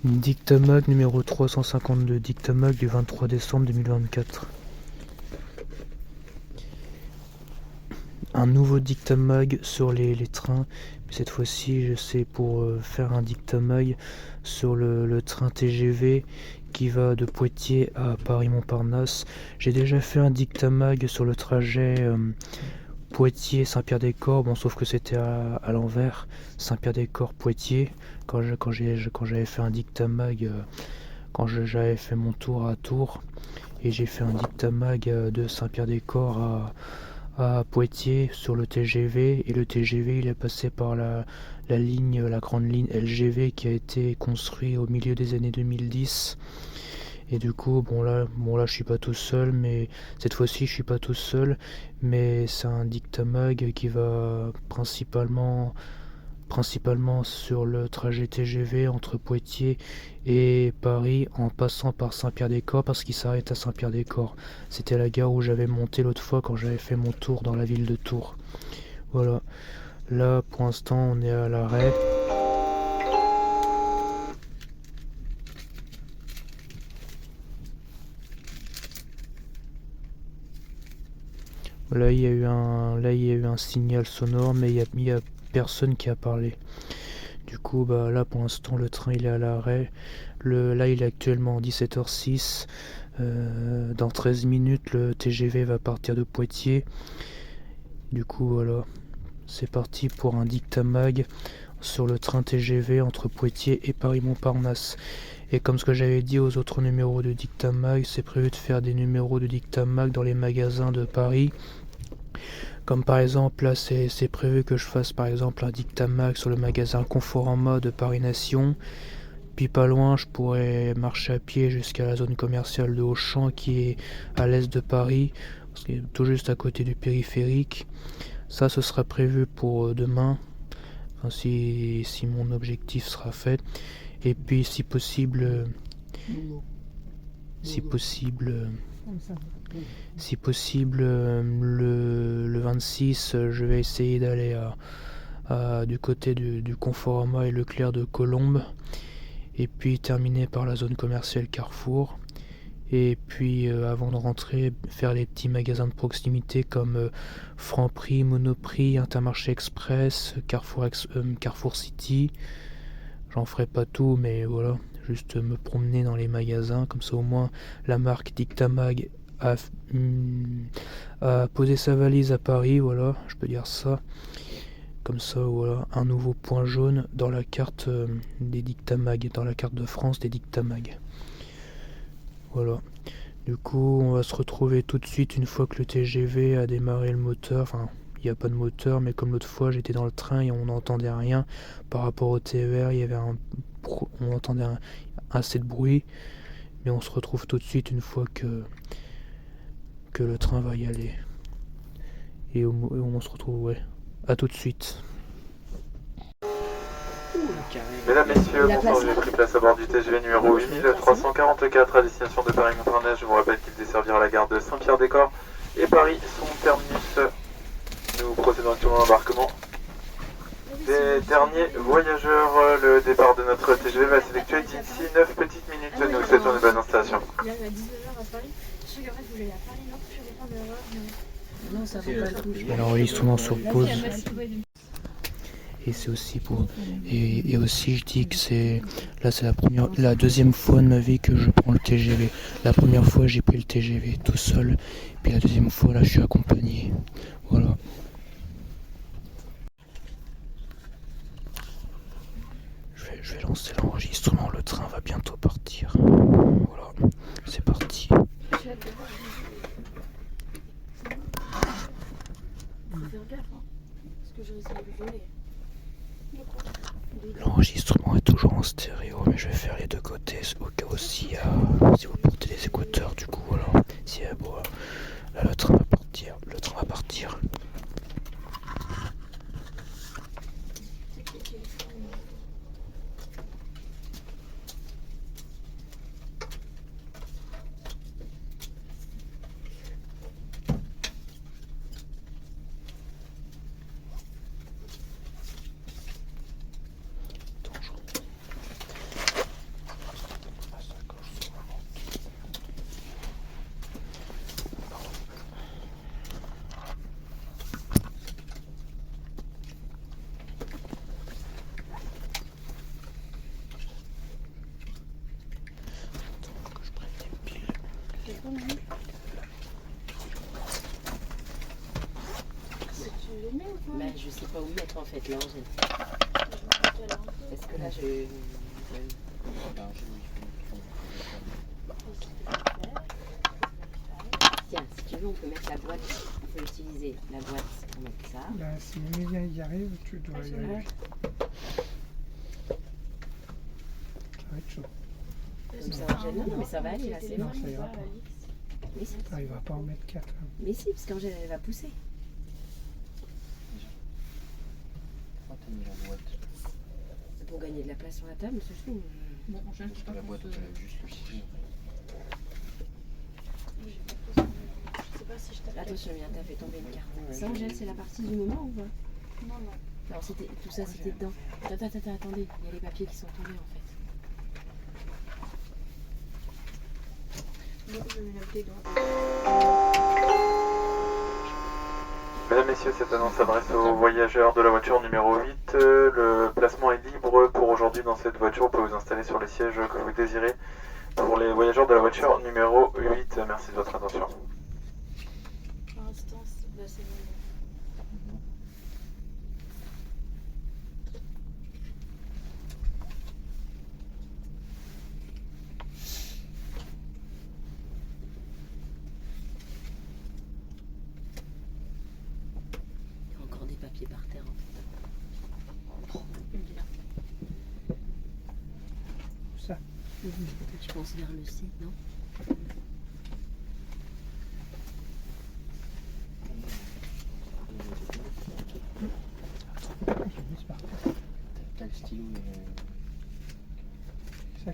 Dictamag numéro 352, Dictamag du 23 décembre 2024. Un nouveau Dictamag sur les trains. Cette fois-ci, c'est pour faire un Dictamag sur le train TGV qui va de Poitiers à Paris-Montparnasse. J'ai déjà fait un Dictamag sur le trajet Poitiers-Saint-Pierre-des-Corps, bon, sauf que c'était à l'envers, Saint-Pierre-des-Corps-Poitiers, quand j'avais fait un Dictamag, quand j'avais fait mon tour à Tours, et j'ai fait un Dictamag de Saint-Pierre-des-Corps à Poitiers sur le TGV, et le TGV il est passé par la grande ligne LGV qui a été construite au milieu des années 2010. Et du coup, bon là je suis pas tout seul, mais cette fois-ci je suis pas tout seul, mais c'est un Dictamag qui va principalement sur le trajet TGV entre Poitiers et Paris en passant par Saint-Pierre-des-Corps parce qu'il s'arrête à Saint-Pierre-des-Corps. C'était la gare où j'avais monté l'autre fois quand j'avais fait mon tour dans la ville de Tours. Voilà. Là pour l'instant on est à l'arrêt. Là, il y a eu un signal sonore, mais il y a personne qui a parlé. Du coup, bah, là, pour l'instant, le train, il est à l'arrêt. Là, il est actuellement 17h06. Dans 13 minutes, le TGV va partir de Poitiers. Du coup, voilà. C'est parti pour un Dictamag sur le train TGV entre Poitiers et Paris-Montparnasse. Et comme ce que j'avais dit aux autres numéros de Dictamag, c'est prévu de faire des numéros de Dictamag dans les magasins de Paris. Comme par exemple, là c'est prévu que je fasse par exemple un Dictamag sur le magasin Conforama de Paris Nation. Puis pas loin, je pourrais marcher à pied jusqu'à la zone commerciale de Auchan qui est à l'est de Paris, parce qu'il est tout juste à côté du périphérique. Ça, ce sera prévu pour demain, enfin, si mon objectif sera fait. Et puis si possible, si possible, le 26, je vais essayer d'aller du côté du Conforama et Leclerc de Colombes, et puis terminer par la zone commerciale Carrefour. Et puis avant de rentrer, faire les petits magasins de proximité comme Franprix, Monoprix, Intermarché Express, Carrefour City. J'en ferai pas tout, mais voilà, juste me promener dans les magasins, comme ça au moins la marque Dictamag a posé sa valise à Paris, voilà, je peux dire ça. Comme ça, voilà, un nouveau point jaune dans la carte des Dictamag, dans la carte de France des Dictamag. Voilà. Du coup, on va se retrouver tout de suite une fois que le TGV a démarré le moteur. Enfin, il n'y a pas de moteur, mais comme l'autre fois, j'étais dans le train et on n'entendait rien. Par rapport au TER, il y avait on entendait assez de bruit. Mais on se retrouve tout de suite une fois que le train va y aller. Et on se retrouve, ouais. À tout de suite. Mesdames, Messieurs, bonsoir, j'ai pris place à bord du TGV numéro 8344 à destination de Paris-Montparnasse. Je vous rappelle qu'il desservira la gare de Saint-Pierre-des-Corps et Paris, son terminus. Nous procédons actuellement à l'embarquement des derniers voyageurs. Le départ de notre TGV va s'effectuer d'ici 9 petites minutes. Nous vous souhaitons une bonne installation. Il arrive à 19h à Paris. Je sais qu'après, il faut que j'aille à Paris, non, je vais pas d'erreur. Non, ça va pas le coup. L'enregistrement sur pause. Et c'est aussi et aussi je dis que c'est la deuxième fois de ma vie que je prends le TGV. La première fois j'ai pris le TGV tout seul, puis la deuxième fois là je suis accompagné. Voilà. Je vais lancer l'enregistrement, le train va bientôt partir. Voilà, c'est parti. Faire gaffe, hein, parce que je risque de voler. L'enregistrement est toujours en stéréo, mais je vais faire les deux côtés au cas où si vous portez les écouteurs, du coup voilà. Si bon, là le train va partir, téléphone, hein. Tu les mets ou pas? Bah, je sais pas où mettre en fait, là, Angèle. Parce que là, Tiens, si tu veux, on peut mettre la boîte. On peut utiliser la boîte pour mettre ça. Là, si Emilia y arrive, tu dois y arriver. Ça va être chaud. Comme ça, Angèle. Non, mais ça va aller, là, c'est bon. Non, ça ira pas. Mais si, T'arriveras pas à en mettre 4. Hein. mais si, parce qu'Angèle, elle va pousser. Pour gagner de la place sur la table, c'est chou. Bon, Angèle, je sais pas La boîte, qu'on se- juste le sixième. Je sais pas si je t'appelle. Attention, bien, t'as fait tomber une carte. Ça, Angèle, c'est la partie du moment ou pas? Non, non. Alors, tout ça, c'était dedans. Attendez, il y a les papiers qui sont tombés en fait. Bon, je vais noter donc. Mesdames, Messieurs, cette annonce s'adresse aux voyageurs de la voiture numéro 8. Le placement est libre pour aujourd'hui dans cette voiture. Vous pouvez vous installer sur les sièges que vous désirez. Pour les voyageurs de la voiture numéro 8, merci de votre attention. Pour l'instant, c'est bon. Il y a encore des papiers par terre en fait. Ça. Je pense vers le C, non? J'ai mis ce par terre. T'as le stylo et Ça.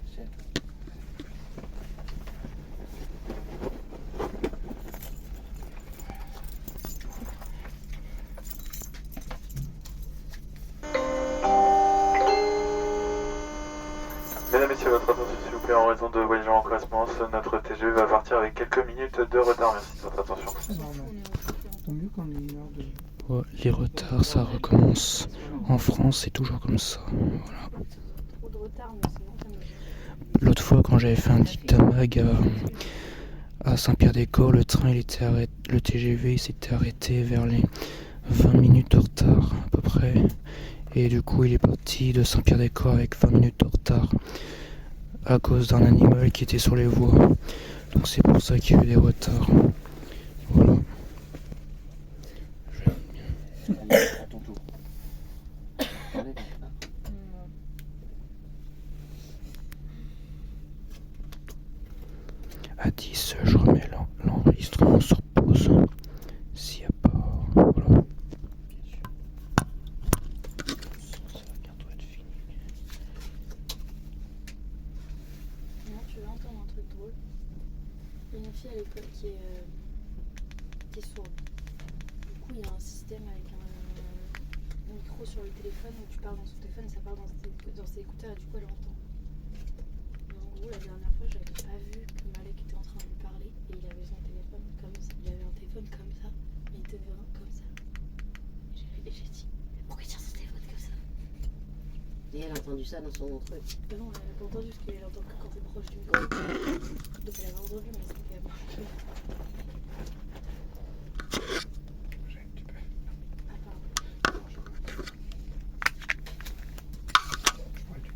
Mesdames, Messieurs, votre attention s'il vous plaît, en raison de voyageurs en correspondance, notre TGV va partir avec quelques minutes de retard. Merci de votre attention. C'est normal. Tant mieux qu'on ait une heure de... Ouais, les retards, ça recommence. En France, c'est toujours comme ça. Voilà. Trop de retard, mais sinon, ça me gêne. L'autre fois, quand j'avais fait un dictamag à Saint-Pierre-des-Corps, le train, il était arrêté, le TGV, il s'était arrêté vers les 20 minutes de retard, à peu près. Et du coup, il est parti de Saint-Pierre-des-Corps avec 20 minutes de retard à cause d'un animal qui était sur les voies. Donc c'est pour ça qu'il y a eu des retards. Voilà. à ton tour. Attendez, À 10, je remets l'enregistrement sur pause. S'il n'y a pas... Voilà. Ça va bientôt être fini. Non, tu vas entendre un truc drôle. Il y a une fille à l'école qui est sourde. Du coup, il y a un système avec un micro sur le téléphone où tu parles dans son téléphone et ça parle dans ses écouteurs et du coup, elle entend. Mais en gros, la dernière fois, j'avais pas vu que Malek était en train de lui parler et il avait son téléphone comme ça. Il avait un téléphone comme ça et il était devant comme ça. Et j'ai dit, pourquoi il tient son téléphone comme ça? Et elle a entendu ça dans son truc. Mais non, elle n'a pas entendu parce qu'elle entend que quand t'es proche du micro. Donc elle avait entendu, mais c'était quand même marqué. J'ai un petit peu. Ah, pardon. Je vois du...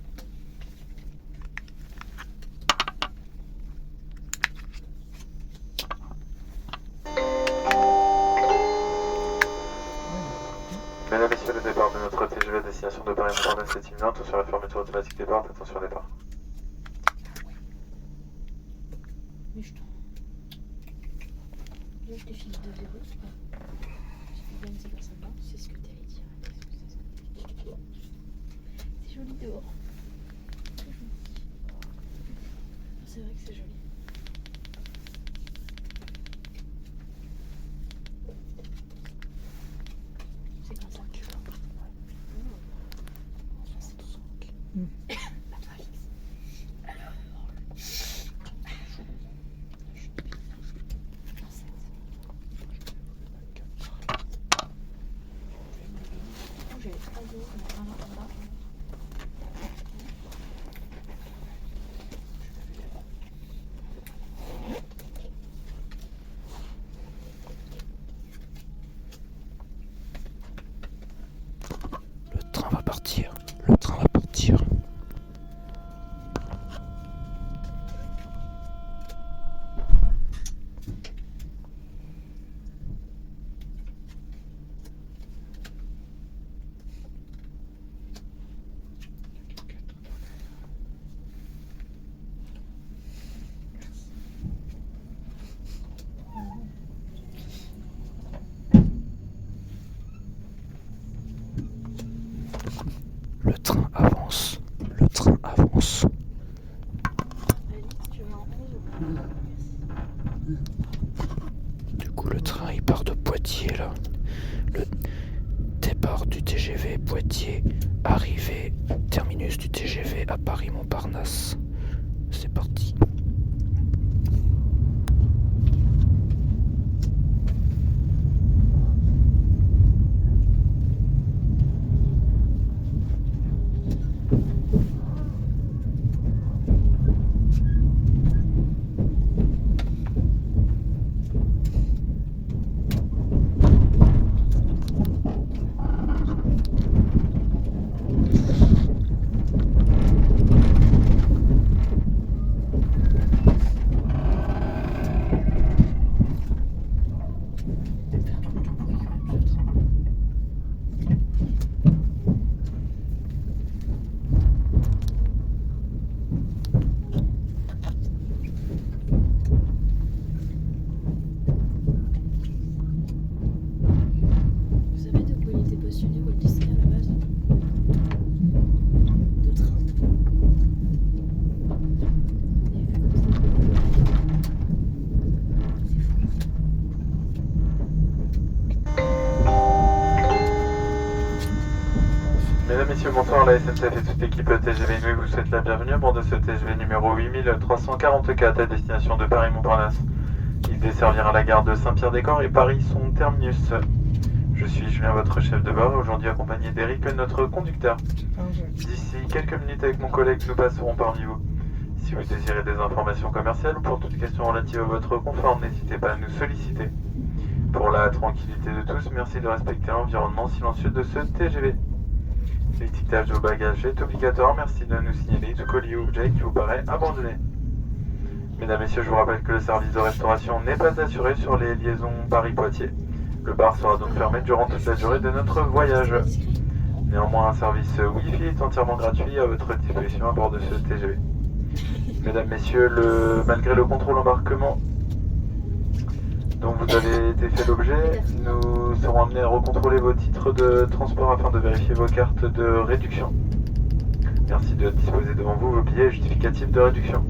Mesdames, Messieurs, le départ de notre TGV à destination de Paris-Montparnasse est imminent. Sur la fermeture automatique des portes, attention au départ. Mais je t'en. Là, je défile de verrou, c'est pas. Bien, c'est pas sympa. C'est ce que t'allais dire. C'est joli dehors. Très joli. C'est vrai que c'est joli. C'est comme ça. J'avais 3 euros, mais un là. Poitiers là. Le départ du TGV Poitiers, arrivée, terminus du TGV à Paris-Montparnasse. C'est parti. Vous savez de quoi il était passionné Walt Disney à la base? De train. Et vu comme ça, c'est fou. Mesdames, Messieurs, bonsoir, la SNCF et toute l'équipe TGV Nuit vous souhaite la bienvenue à bord de ce TGV numéro 8344 à destination de Paris-Montparnasse. Il desservira la gare de Saint-Pierre-des-Corps et Paris, son terminus. Je suis Julien, votre chef de bord, et aujourd'hui accompagné d'Eric, notre conducteur. D'ici quelques minutes avec mon collègue, nous passerons parmi vous. Si vous désirez des informations commerciales ou pour toute question relative à votre confort, n'hésitez pas à nous solliciter. Pour la tranquillité de tous, merci de respecter l'environnement silencieux de ce TGV. L'étiquetage de vos bagages est obligatoire, merci de nous signaler tout colis ou objet qui vous paraît abandonné. Mesdames, Messieurs, je vous rappelle que le service de restauration n'est pas assuré sur les liaisons Paris-Poitiers. Le bar sera donc fermé durant toute la durée de notre voyage. Néanmoins, un service Wi-Fi est entièrement gratuit à votre disposition à bord de ce TGV. Mesdames, Messieurs, malgré le contrôle embarquement dont vous avez été fait l'objet, nous serons amenés à recontrôler vos titres de transport afin de vérifier vos cartes de réduction. Merci de disposer devant vous vos billets justificatifs de réduction.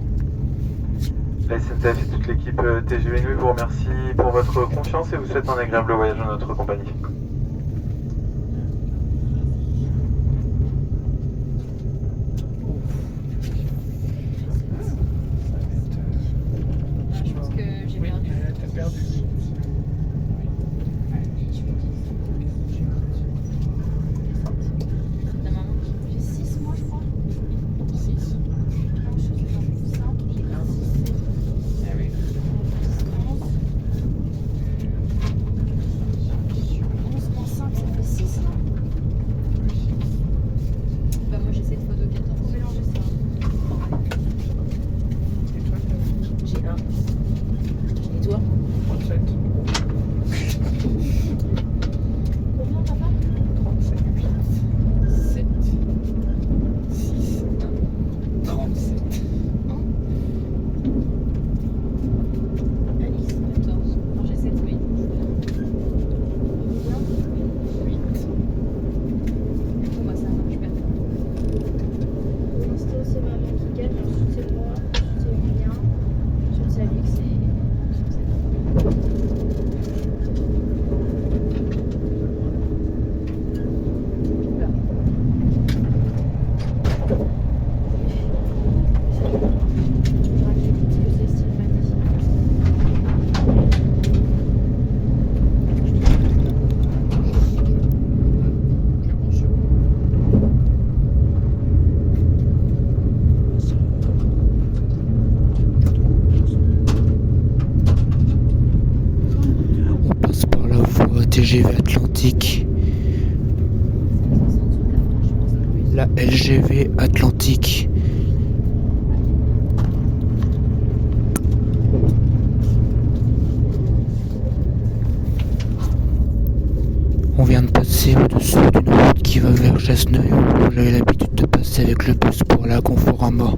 La SNCF et toute l'équipe TGV Nuit vous remercie pour votre confiance et vous souhaite un agréable voyage en notre compagnie. Je pense que j'ai perdu. T'as perdu. La maman, j'ai 6 mois, je crois. 6. Non, je suis dans 5. J'ai 6. Ah oui. 11 moins 5, ça fait 6, non? Bah, moi j'ai 7 fois 2, 14. Faut mélanger ça. Et toi, t'as J'ai 1. Et toi? 37. Combien, papa? 37. 7. 6. 37. Alice, 14. Non, j'ai 7, oui. 8. Bon, bah ça va, je perds. Pour l'instant, c'est maman qui gagne, ensuite c'est moi, ensuite c'est Emilien, ensuite c'est Alix et ensuite c'est Oula. Je raconte ce que c'est style Fanny. On passe par la voie TGV Atlantique, la LGV Atlantique. On vient de passer au-dessous d'une route qui va vers Chasseneuil, où j'avais l'habitude de passer avec le bus pour aller à Conforama.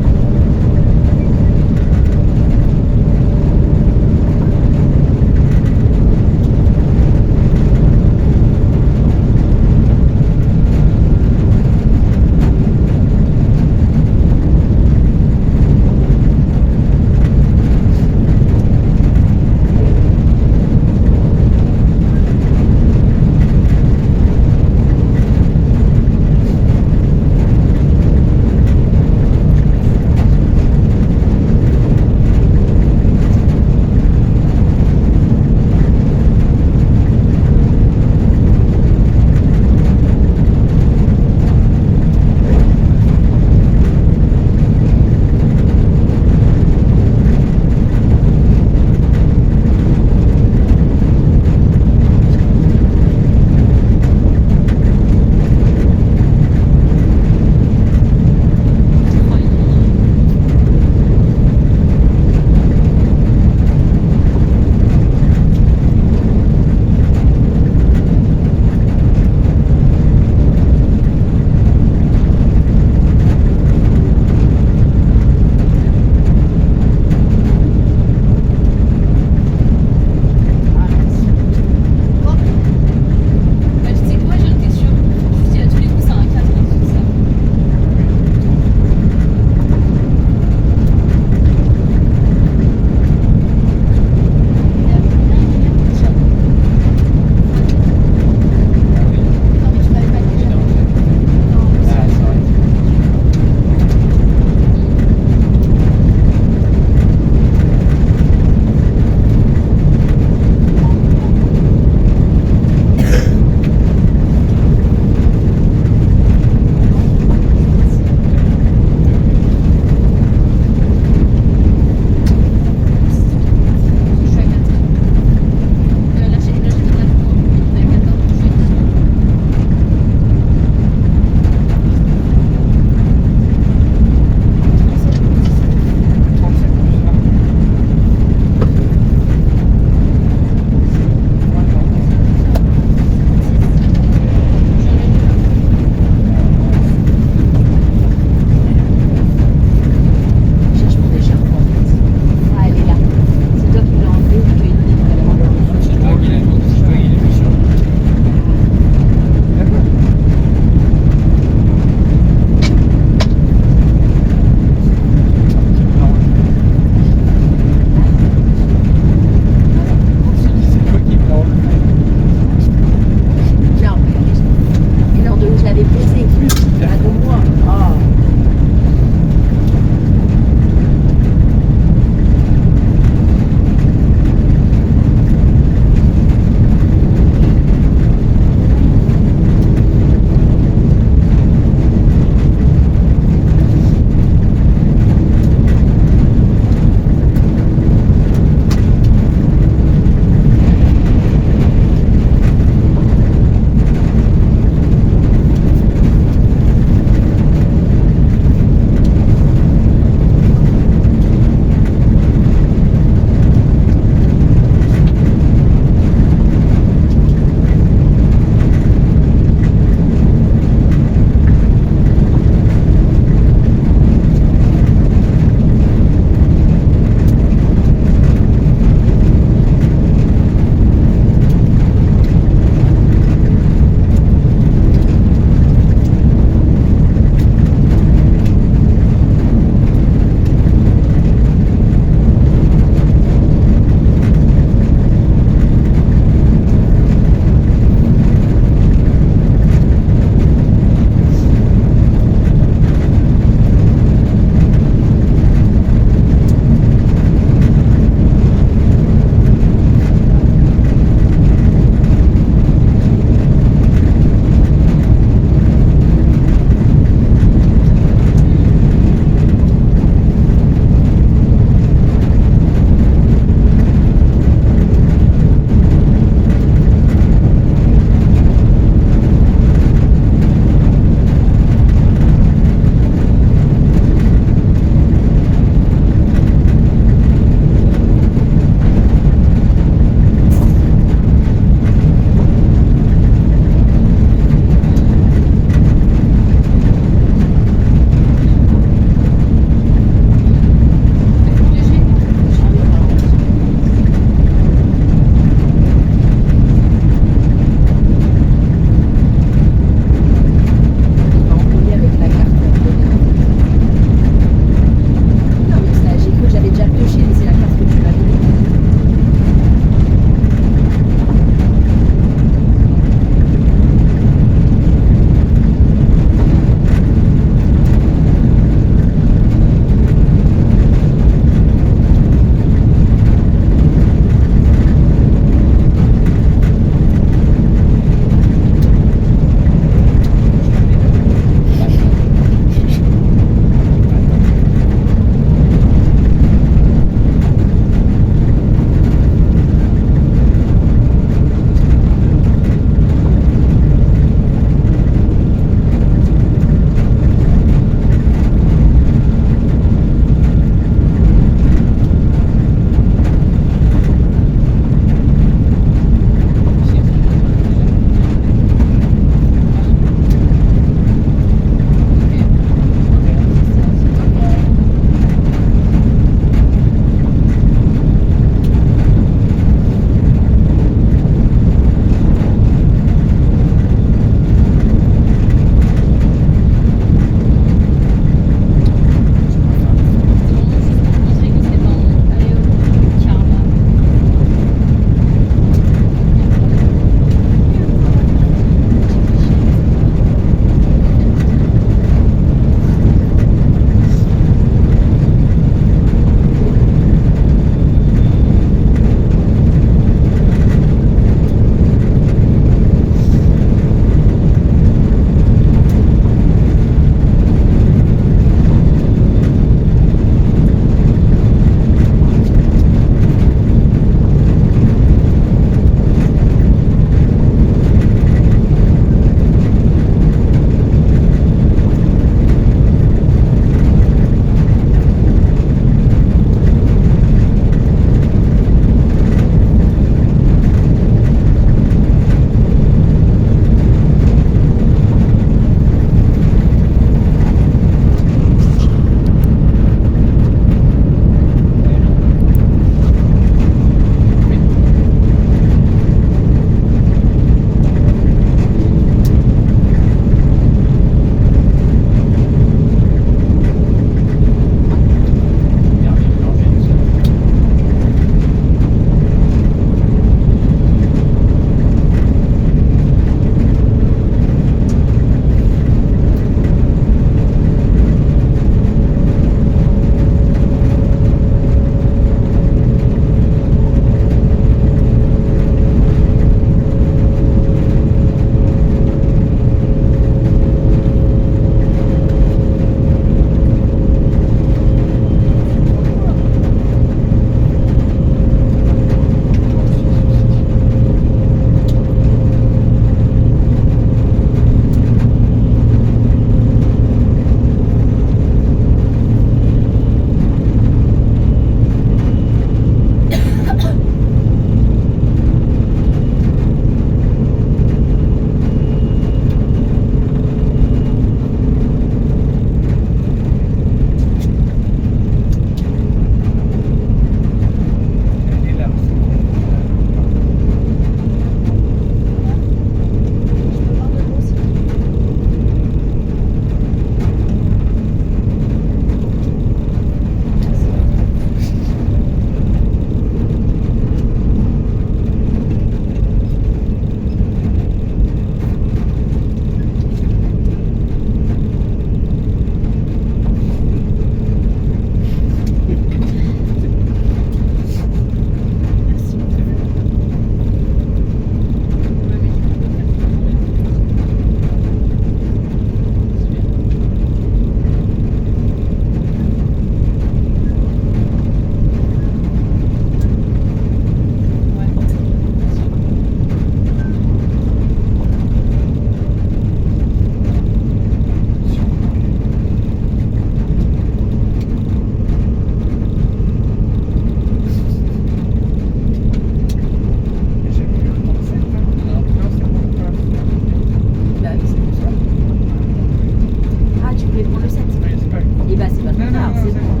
débat, c'est pas trop Non, tard, non, c'est c'est bon. bon.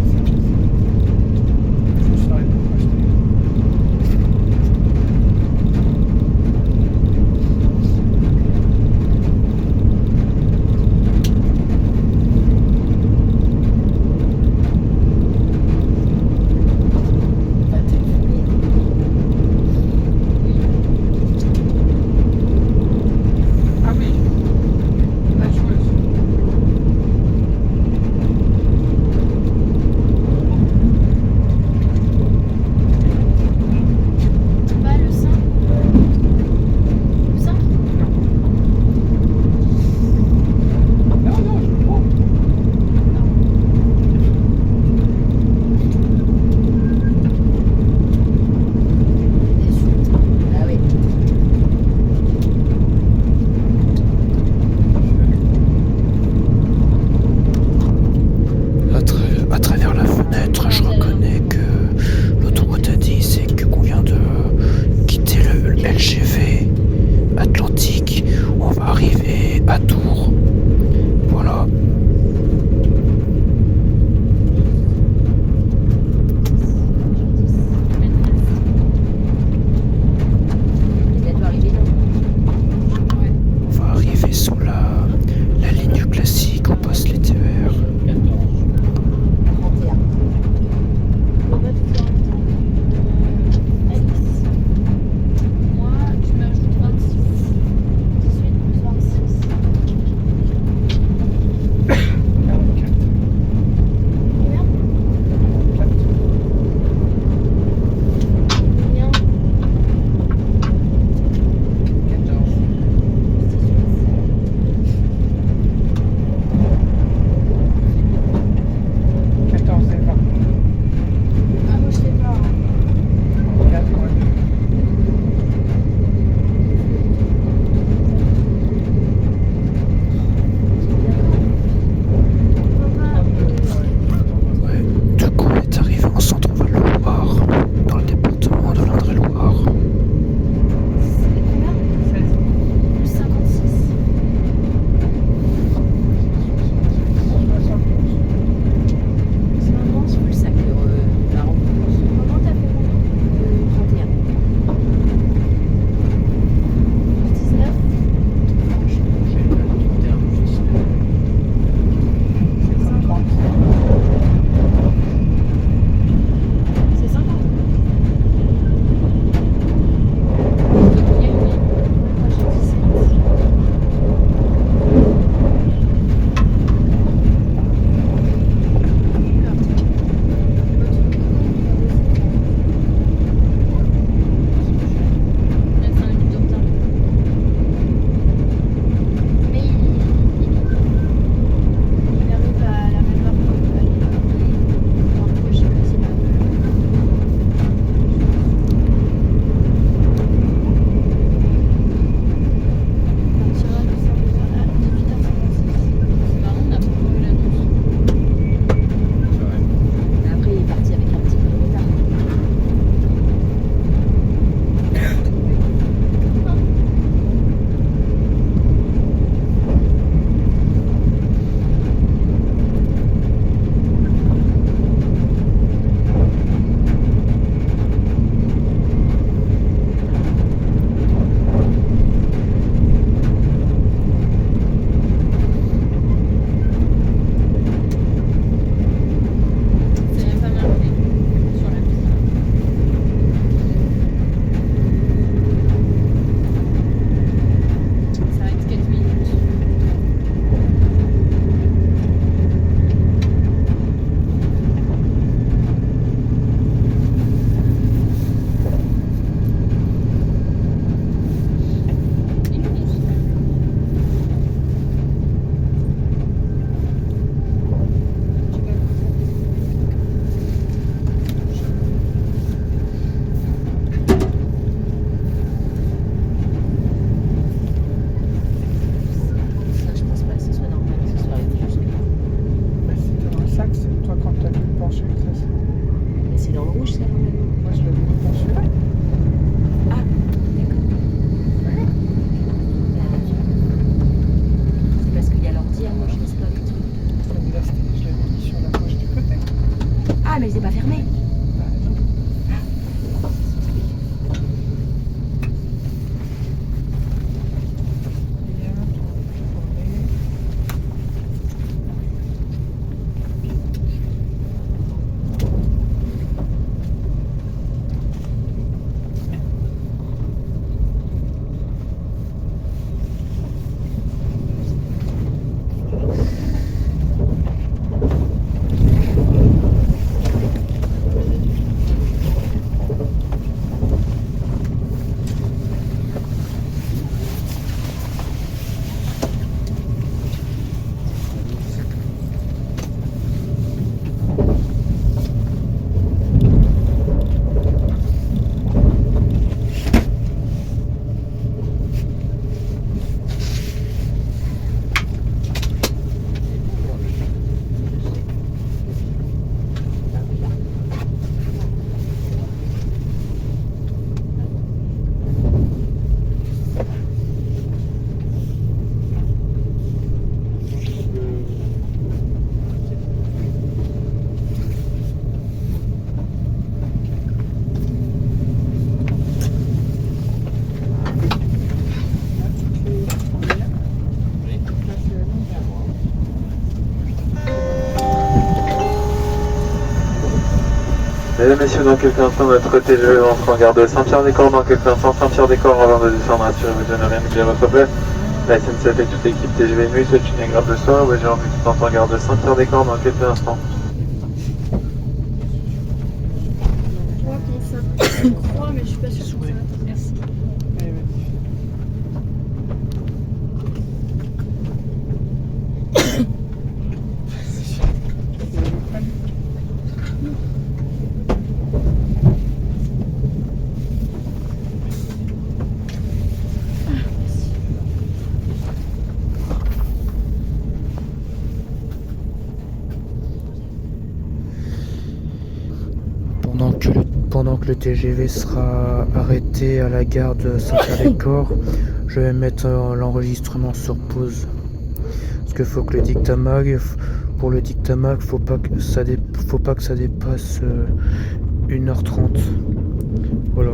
Je saurais pas acheter. Va téléphoner. Ah oui. La joueuse. c'est pas fermé. Bah, non. Bien, tourner. Mesdames, Messieurs, dans quelques instants, notre TGV entre en gare de Saint-Pierre-des-Corps. Dans quelques instants, Saint-Pierre-des-Corps, avant de descendre, assurez-vous de ne rien oublier à votre place. La SNCF et toute l'équipe TGV Nuit souhaite une agréable soirée. Ouais, j'ai envie de en gare de Saint-Pierre-des-Corps dans quelques instants. Je crois qu'on s'appelle. Je crois, mais je suis pas sûre. Ouais. Merci. Allez, vas-y. Pendant que le TGV sera arrêté à la gare de Saint-Pierre-des-Corps, je vais mettre l'enregistrement sur pause. Parce qu'il faut que le dictamag, pour le dictamag, faut pas que ça dépasse 1h30. Voilà.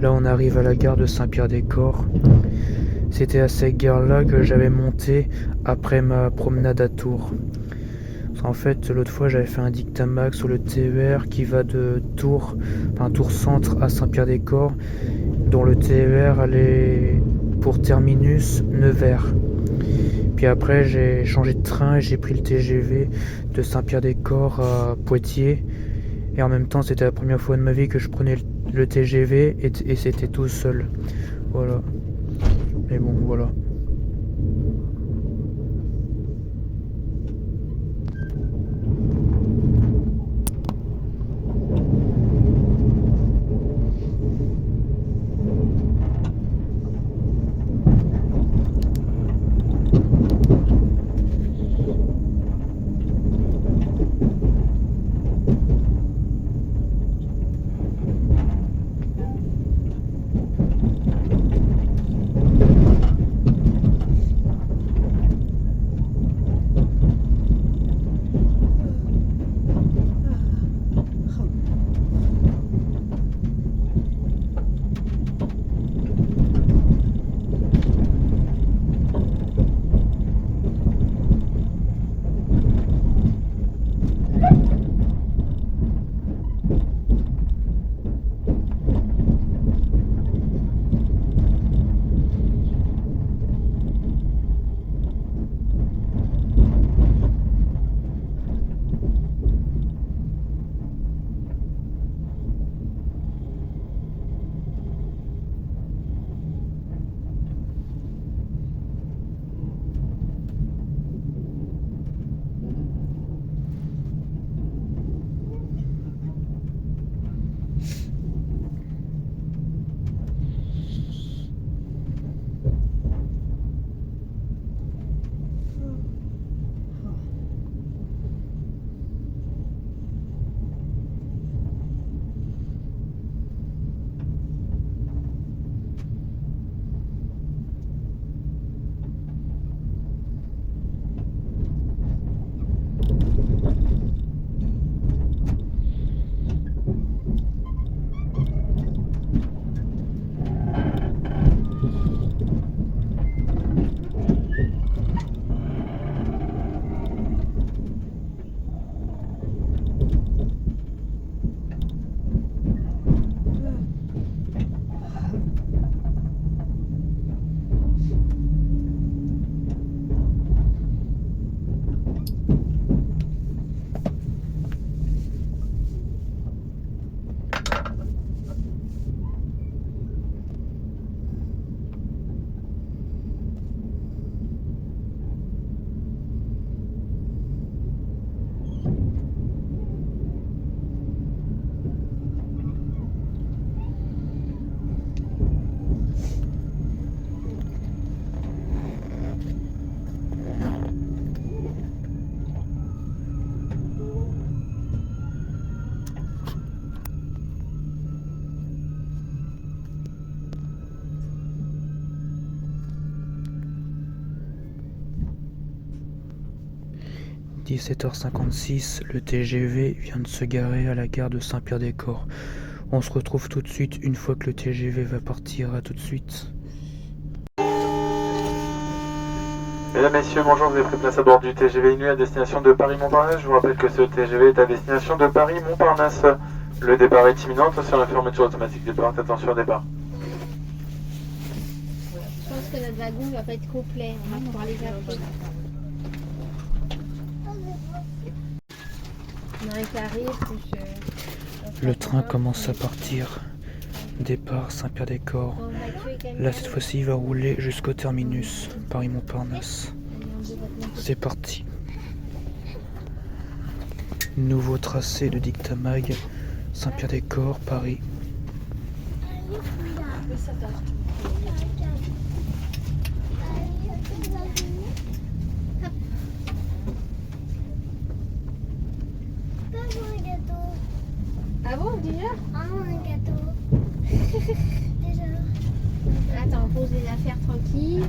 Là, on arrive à la gare de Saint-Pierre-des-Corps. C'était à cette gare-là que j'avais monté après ma promenade à Tours. En fait, l'autre fois, j'avais fait un dictamax sur le TER qui va de Tours, enfin Tours Centre à Saint-Pierre-des-Corps, dont le TER allait pour terminus Nevers. Puis après, j'ai changé de train et j'ai pris le TGV de Saint-Pierre-des-Corps à Poitiers. Et en même temps, c'était la première fois de ma vie que je prenais le TGV et c'était tout seul. Voilà. Mais bon, voilà. 17h56, le TGV vient de se garer à la gare de Saint-Pierre-des-Corps. On se retrouve tout de suite une fois que le TGV va partir. À tout de suite. Mesdames, Messieurs, bonjour, vous avez pris place à bord du TGV Inouï à destination de Paris-Montparnasse. Je vous rappelle que ce TGV est à destination de Paris-Montparnasse. Le départ est imminent, attention à la fermeture automatique des portes, attention au départ. Je pense que notre wagon va pas être complet. On va pouvoir les appeler. Il y en a un qui arrive, plus, Le train commence à partir. Départ Saint-Pierre-des-Corps. on va tuer quelqu'un. Là, cette fois-ci, il va rouler jusqu'au terminus Paris-Montparnasse. C'est parti. Nouveau tracé de Dictamag. Saint-Pierre-des-Corps, Paris. Ah bon, déjà? Ah, un gâteau. Déjà. Attends, on pose les affaires tranquilles.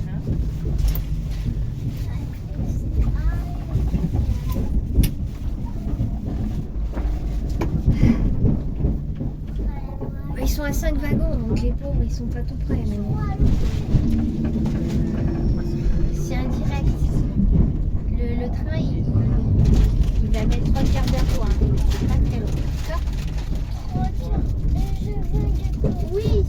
Ils sont à 5 wagons, donc les pauvres, ils sont pas tout près. Mais c'est indirect. Le train, il va mettre 3 quarts d'heure, quoi. C'est pas très long. D'accord? Je veux un gâteau. Oui.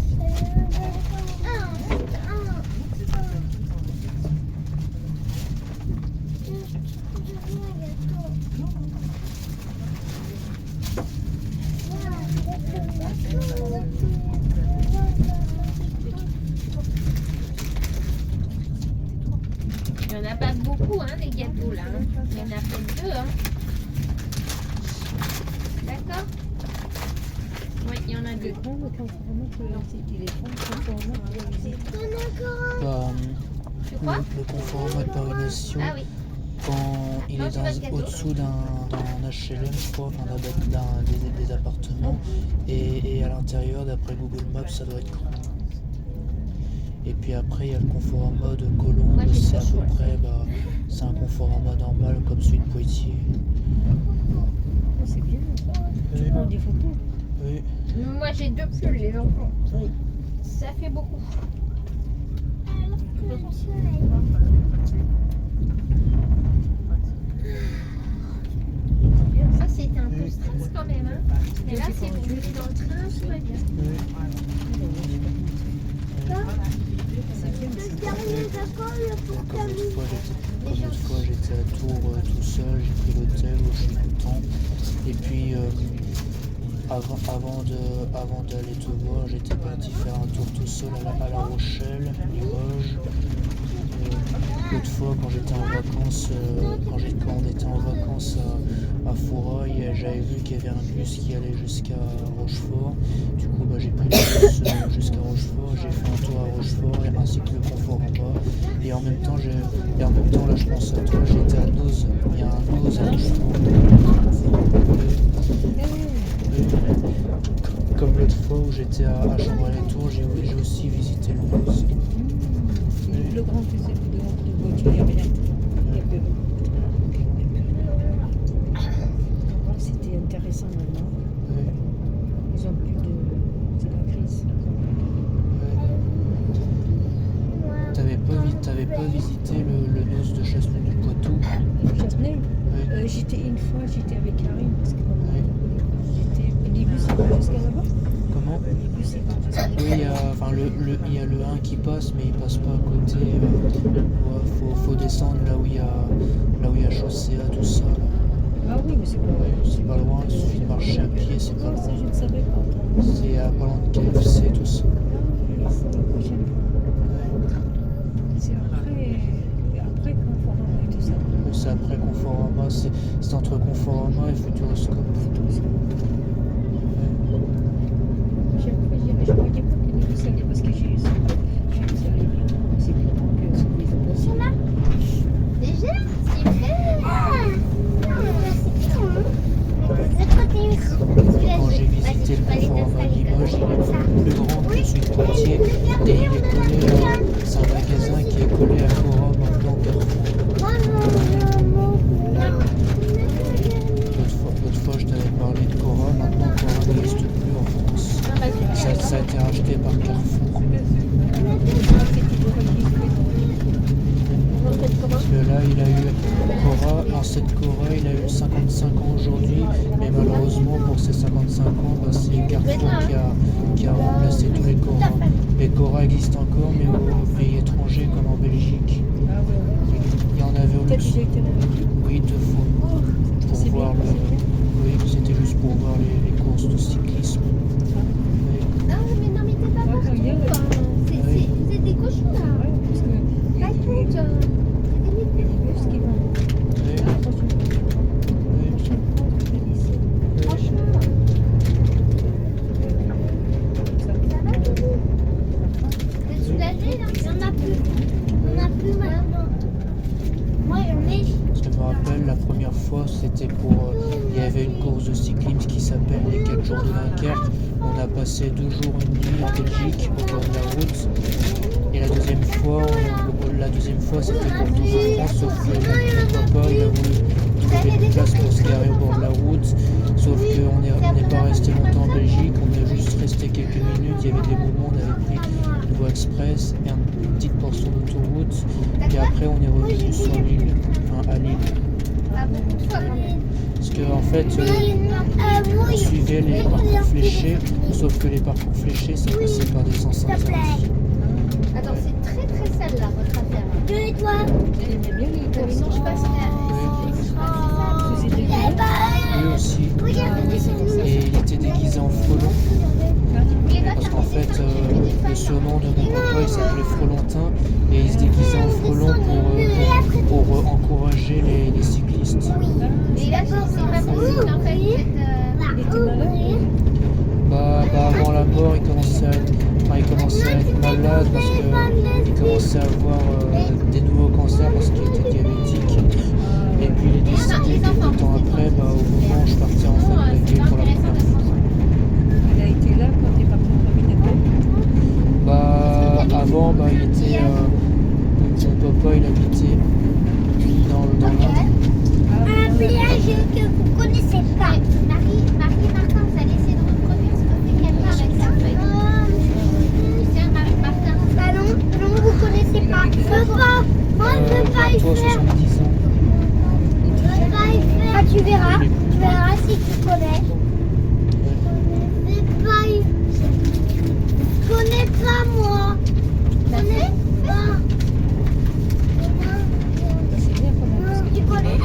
Il n'y en a pas beaucoup, hein, les gâteaux là. Hein. Il y en a peut-être 2. Hein. D'accord? Oui, il y en a 2. Tu crois? Le conforama de Paris-Nation, Ah oui. quand il Non, est c'est pas le gâteau. au-dessous d'un HLM, je crois, enfin des appartements, et à l'intérieur, d'après Google Maps, ça doit être grand. Et puis après, il y a le conforama de Moi, Colombes, j'ai c'est à trop peu chaud. près, c'est un conforama normal comme celui de Poitiers. C'est bien. Oui, Tu prends des photos. oui. Moi, j'ai 2 pulls, les enfants. Ça fait beaucoup. Ça, c'était un peu stress quand même. Hein. Mais là, c'est bon. On est dans le train, tout va bien. Comme l'autre fois, j'étais à Tours tout seul, j'ai pris l'hôtel où je suis content. Et puis avant d'aller te voir, j'étais parti faire un tour tout seul à La Rochelle, Limoges. L'autre fois, quand j'étais en vacances, quand on était en vacances à Fourail, j'avais vu qu'il y avait un bus qui allait jusqu'à Rochefort. Du coup, j'ai pris le bus jusqu'à Rochefort, j'ai fait un tour à Rochefort ainsi que le Conforama. Et en même temps, là, je pense à toi, j'étais à Noz. Il y a un Noz à Rochefort. Comme l'autre fois où j'étais à Chambray-les-Tours, j'ai aussi visité le Noz. Le grand que c'est de voiture, il y avait rien. Il y avait... C'était intéressant maintenant. Ils ont plus de. C'est la crise. T'avais pas visité le Noz de Chasseneuil-du-Poitou? Chasseneuil. J'étais avec Karine parce que les bus ils vont jusqu'à là-bas. Comment? Les bus ils vont jusqu'à là-bas. Oui, il y a le 1 qui passe, mais il passe pas à côté. Faut descendre là où il y a Chaussea, tout ça. Là. Ah oui, mais c'est pas vrai. C'est pas loin, il suffit de marcher à pied, c'est pas Ça, loin. je ne savais pas. C'est à pas loin de KFC, tout ça. C'est la prochaine fois. C'est après Conforama et tout ça. C'est après Conforama, c'est entre Conforama et Futuroscope. Chaque fois, je dirais, je croyais pas que les bus allaient parce que j'ai eu ça. Je suis allée bien. C'est plus grand que ce qu'ils font passer. Là. Déjà? C'est vrai? Quand j'ai visité le Conforama à Limoges, il est plus grand que celui de Poitiers et il est collé c'est un magasin qui est collé à Forum dans Carrefour. 55 ans aujourd'hui, mais malheureusement pour ces 55 ans, bah, c'est Carrefour qui a remplacé tous les Cora. Les Cora existent encore, mais aux pays étrangers comme en Belgique. Ah ouais. Il y en avait au Peut-être déjà Luxembourg. été réveillé. Oui, 2 fois. Pour C'est voir bien, le. Oui, c'était juste pour voir les courses de cyclisme. Oui. Ah, mais non, mais t'es pas Ouais, partout. quand il y a- C'est des cochons là. Ouais, parce que il y a Pas des toutes. il y a des bus qui vont. Oui. Faire attention. Oui. Prochaine fois, on va laisser. Oui. Franchement, Ça ça va, Doudou? T'es soulagé là? Il y en a plus. Il y en a plus maintenant. Moi, j'en ai. Je me rappelle, la première fois, c'était pour. Il y avait une course de cyclisme qui s'appelle les 4 jours de Dunkerque. On a passé 2 jours, 1 nuit en Belgique, au bord de la route. Et la deuxième fois, c'était pour le Tour de France, sauf que mon papa, il a voulu trouver une place pour se garer au bord de la route. Sauf qu'on n'est pas resté longtemps en Belgique, on est juste resté quelques minutes. Il y avait des moments où on avait pris une voie express et une petite portion d'autoroute. Et après, on est revenu sur l'île, enfin à Lille. Parce que en fait, on suivait les parcours fléchés, sauf que les parcours fléchés, ça passait par des sens interdits. Attends, c'est très très sale là, votre affaire. Je et toi? Elle aimait bien les Sinon, Italiens. je passe C'était bien. Lui aussi. Et il était déguisé en frelon. Parce qu'en fait, le surnom de mon papa, il s'appelait Frelantin. Et il se déguisait en frelon pour encourager les cyclistes. Et d'accord, c'est pas possible en fait. Il était malade. Bah, avant la mort, il commençait à être malade parce qu'il commençait à avoir des nouveaux cancers parce qu'il était diabétique. Et puis il est décédé quelques temps après, bah, au moment où je partais en famille pour la première fois. Il a été là quand t'es parti en famille d'accueil. Bah, avant, bah, il était. Mon papa, il habitait dans l'Inde. Un village que vous connaissez pas. Marie Martin, vous allez essayer de reproduire ce que fait quelqu'un avec ça. Tiens, Martin. Bah non, vous connaissez pas. Je veux pas. Moi, je veux pas y Toi, faire. 70 ans. Je veux pas y faire. Ah, tu verras si tu connais. Je veux pas y faire. Je connais pas, moi. Je connais pas. C'est bien quand même. Tu connais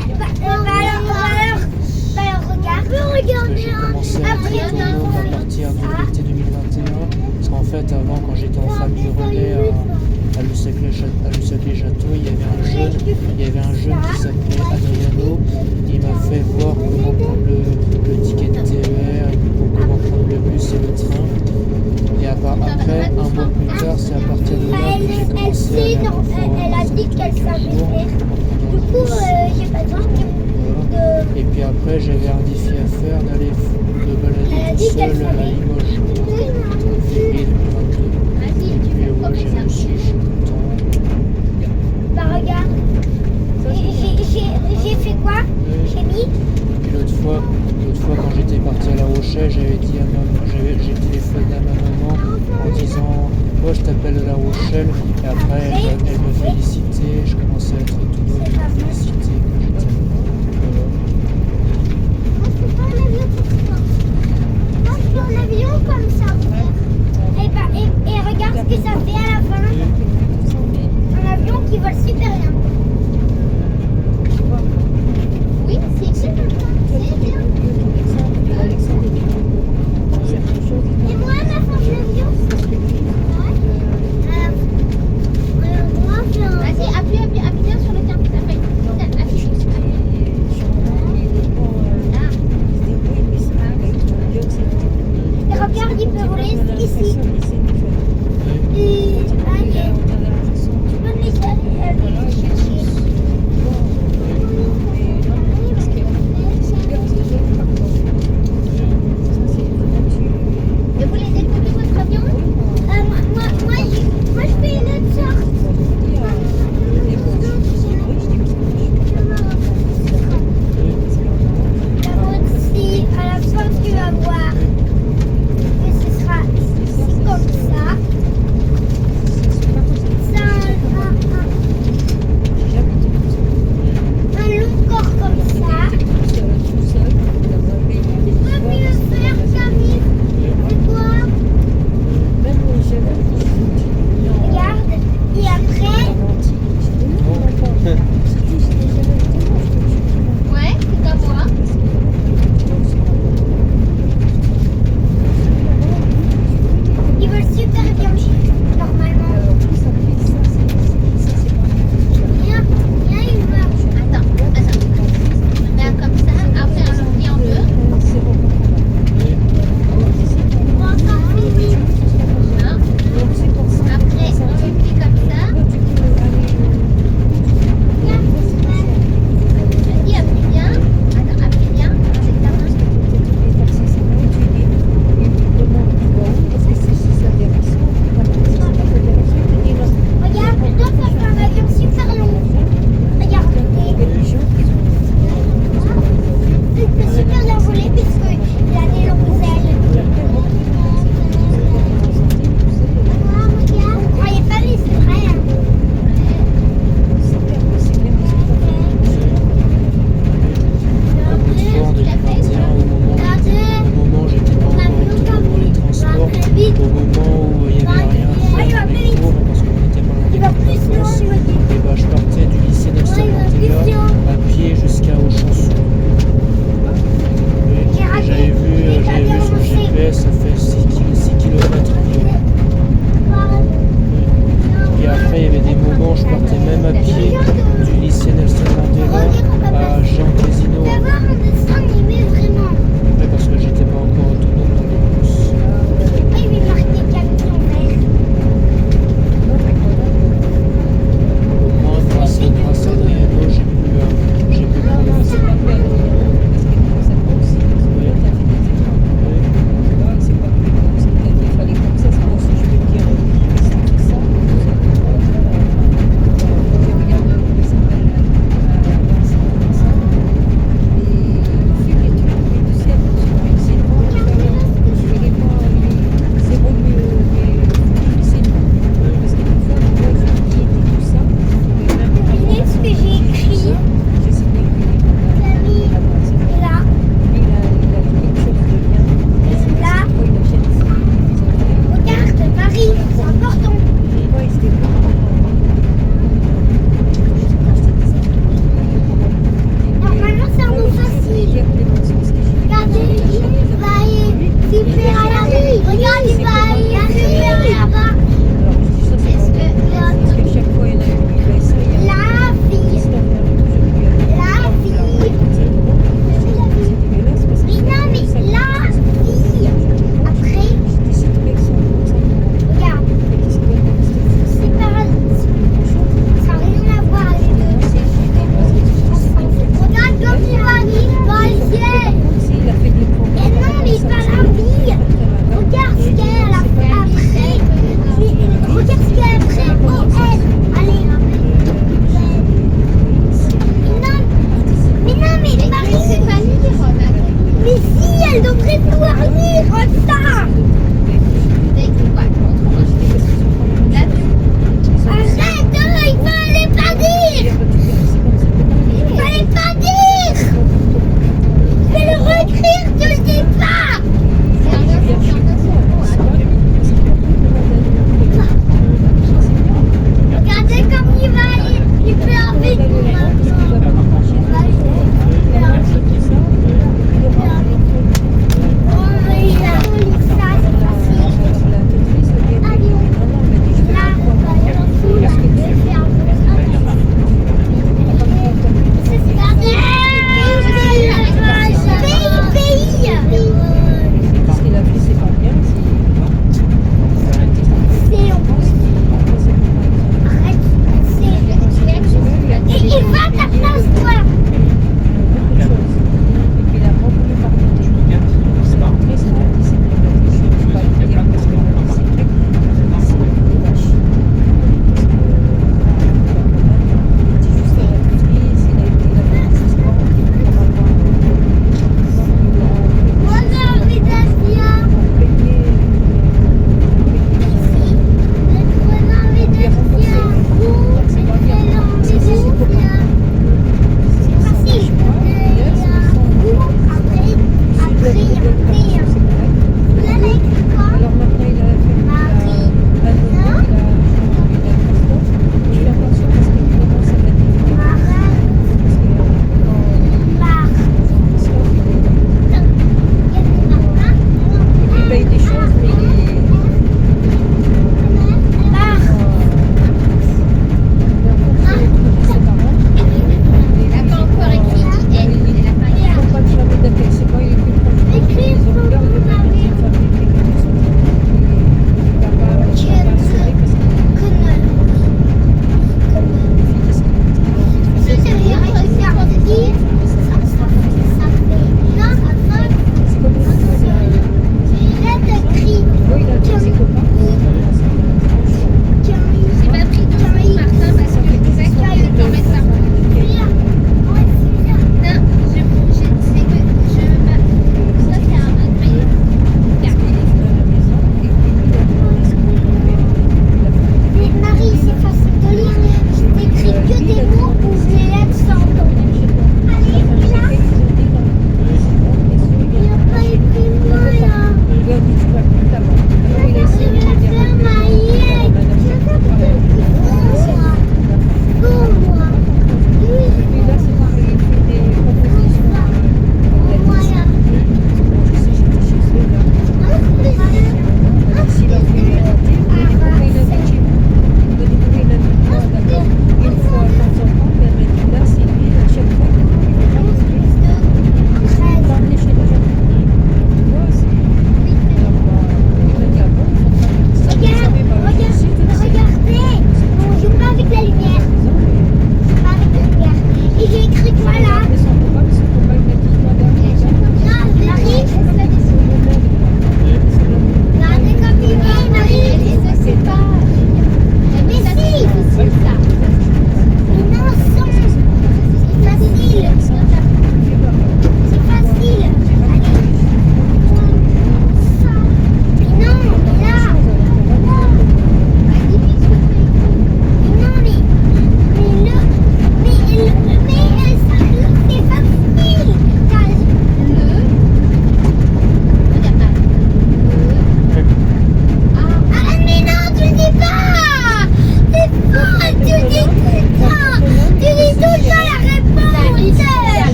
alors, regarde. Parce que j'ai commencé à être autonome à partir de l'été 2021. Parce qu'en fait, avant, quand j'étais en famille relais à Lussac-les-Châteaux, il y avait un jeune qui s'appelait Adriano. Il m'a fait voir comment prendre le ticket de TER et puis comment prendre le bus et le train. Et après, un mois plus tard, c'est à partir de là que j'ai commencé à aller à Montfort. Elle a dit qu'elle savait faire. Du coup, j'ai pas besoin de... Et puis après, j'avais un défi à faire d'aller me balader tout seul à Limoges. En février 2022. Vas-y, tu Et fais ouais, comme j'ai ça. réussi, je suis content. Bah regarde, j'ai fait quoi? J'ai mis. Et puis l'autre fois, quand j'étais parti à La Rochelle, j'ai téléphoné à ma maman en disant « Ouais, je t'appelle de La Rochelle ». Et après, elle me félicitait, je commençais à être autonome, elle me félicitait quand j'étais... Moi, je peux pas un avion comme ça. Moi, je peux un avion comme ça. Et regarde ce que ça fait à la fin. Un avion qui vole super bien. Oui, c'est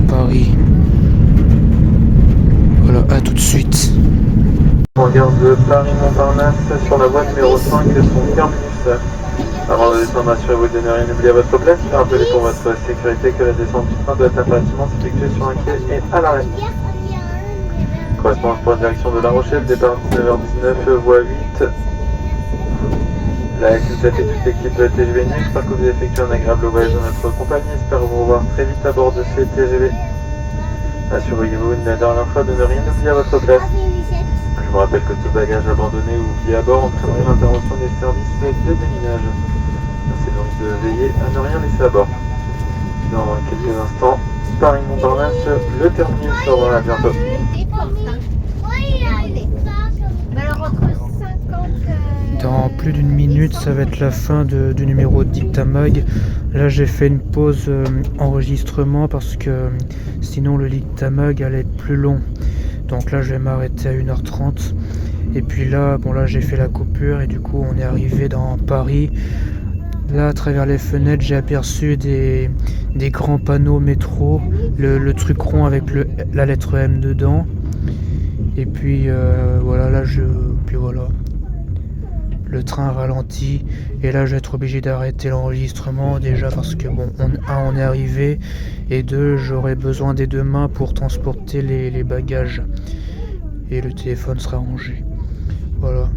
Paris. Voilà, à tout de suite. En gare de Paris-Montparnasse sur la voie numéro 5 son terminus. Avant de descendre, assurez-vous de ne rien oublier à votre place. Rappelez pour votre sécurité que la descente du train doit impérativement s'effectuer sur un quai et à l'arrêt. Correspondance pour la direction de La Rochelle, départ 19h19, voie 8. La SNCF et toute l'équipe de TGV Nuit, j'espère que vous avez effectué un agréable voyage dans notre compagnie. J'espère vous revoir très vite à bord de ces TGV. Assurez-vous une dernière fois de ne rien oublier à votre place. Je vous rappelle que tout bagage abandonné ou oublié à bord entraînerait l'intervention des services de déminage. Merci donc de veiller à ne rien laisser à bord. Dans quelques instants, Paris-Montparnasse, le terminus. Au revoir, à bientôt. Dans plus d'une minute, ça va être la fin du numéro de Dictamag. Là, j'ai fait une pause enregistrement parce que sinon le Dictamag allait être plus long. Donc là, je vais m'arrêter à 1h30. Et puis là, bon là, j'ai fait la coupure et du coup, on est arrivé dans Paris. Là, à travers les fenêtres, j'ai aperçu des grands panneaux métro, le truc rond avec la lettre M dedans. Et puis voilà, là, puis voilà. Le train ralentit et là je vais être obligé d'arrêter l'enregistrement déjà parce que bon, on est arrivé et deux, j'aurai besoin des deux mains pour transporter les bagages et le téléphone sera rangé. Voilà.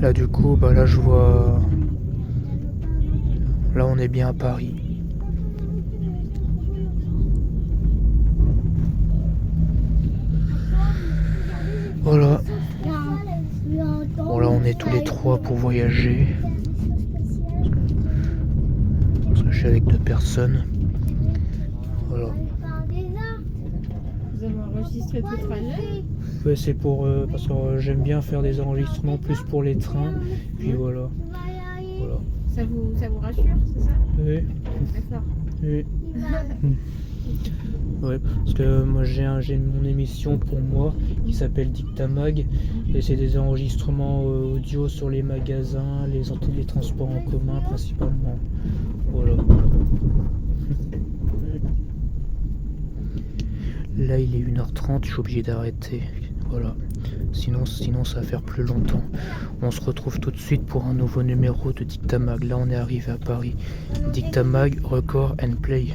Là du coup, bah là je vois, là on est bien à Paris. Voilà. Bon là on est tous les trois pour voyager. Parce que je suis avec deux personnes. Voilà. Vous avez enregistré tout le trajet? Ouais, c'est pour parce que j'aime bien faire des enregistrements plus pour les trains. Puis voilà. Voilà. Ça vous rassure, c'est ça? Oui. D'accord. Oui. Ouais, parce que moi j'ai mon émission pour moi qui s'appelle Dictamag et c'est des enregistrements audio sur les magasins, les transports en commun principalement. Voilà. Là il est 1h30, je suis obligé d'arrêter. Voilà. Sinon ça va faire plus longtemps. On se retrouve tout de suite pour un nouveau numéro de Dictamag. Là on est arrivé à Paris. Dictamag, record and play.